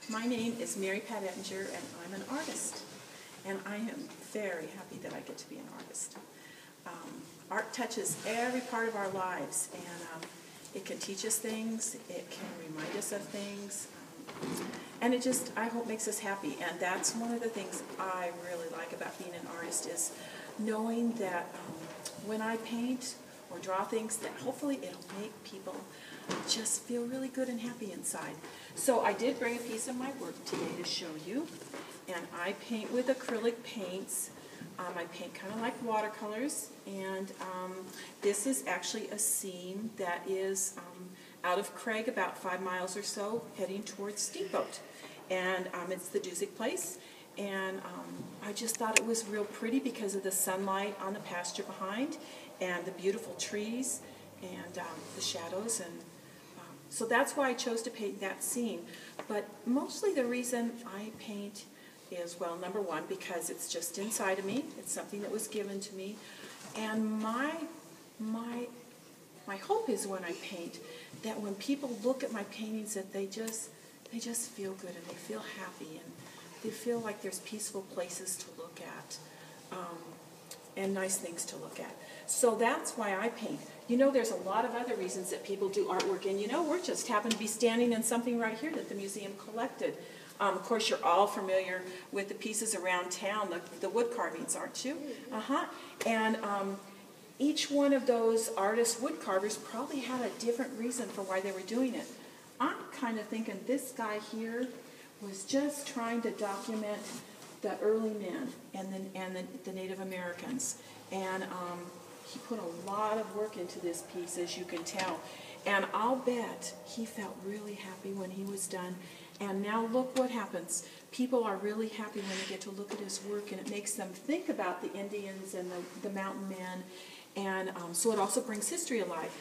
My name is Mary Pat Ettinger, and I'm an artist. And I am very happy that I get to be an artist. Art touches every part of our lives, and it can teach us things, it can remind us of things, and it just, I hope, makes us happy. And that's one of the things I really like about being an artist, is knowing that when I paint or draw things, that hopefully it'll make people just feel really good and happy inside. So I did bring a piece of my work today to show you, and I paint with acrylic paints. I paint kind of like watercolors, and this is actually a scene that is out of Craig, about 5 miles or so, heading towards Steamboat. And it's the Dusick place, and I just thought it was real pretty because of the sunlight on the pasture behind, and the beautiful trees, and the shadows, and so that's why I chose to paint that scene. But mostly the reason I paint is, well, number one, because it's just inside of me. It's something that was given to me. And my hope is when I paint that when people look at my paintings that they just feel good and they feel happy and they feel like there's peaceful places to look at and nice things to look at. So that's why I paint. You know, there's a lot of other reasons that people do artwork, and you know, we're just happen to be standing in something right here that the museum collected. Of course, you're all familiar with the pieces around town, the wood carvings, aren't you? And each one of those artist wood carvers probably had a different reason for why they were doing it. I'm kind of thinking this guy here was just trying to document the early men and the Native Americans. And he put a lot of work into this piece, as you can tell. And I'll bet he felt really happy when he was done. And now look what happens. People are really happy when they get to look at his work, and it makes them think about the Indians and the mountain men. And so it also brings history alive.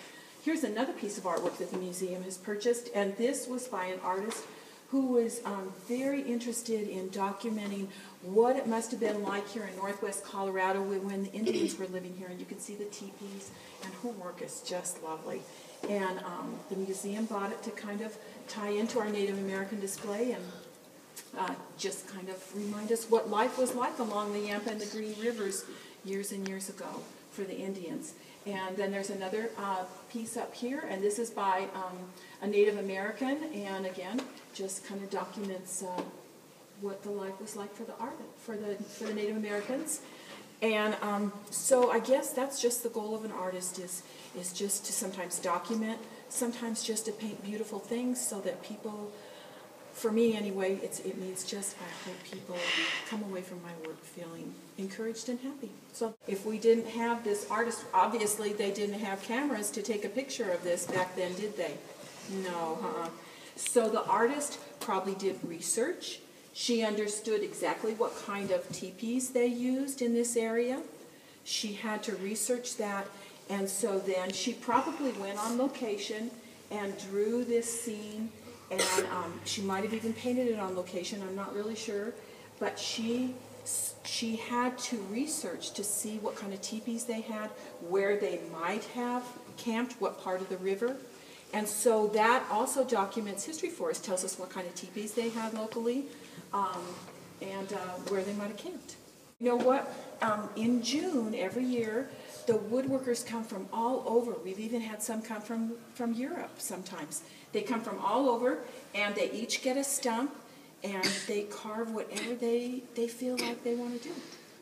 Here's another piece of artwork that the museum has purchased, and this was by an artist who was very interested in documenting what it must have been like here in northwest Colorado when the Indians were living here. And you can see the teepees, and her work is just lovely. And the museum bought it to kind of tie into our Native American display and just kind of remind us what life was like along the Yampa and the Green Rivers years and years ago for the Indians. And then there's another piece up here, and this is by a Native American, and again, just kind of documents what the life was like for the Native Americans. And so I guess that's just the goal of an artist, is just to sometimes document, sometimes just to paint beautiful things so that people, for me anyway, it means just I hope people come away from my work feeling encouraged and happy. So if we didn't have this artist, obviously they didn't have cameras to take a picture of this back then, did they? No, So the artist probably did research. She understood exactly what kind of teepees they used in this area. She had to research that, and so then she probably went on location and drew this scene, and she might have even painted it on location, I'm not really sure, but she had to research to see what kind of teepees they had, where they might have camped, what part of the river. And so that also documents history for us, tells us what kind of teepees they had locally, and where they might have camped. You know what? In June every year, the woodworkers come from all over. We've even had some come from Europe sometimes. They come from all over, and they each get a stump, and they carve whatever they feel like they want to do.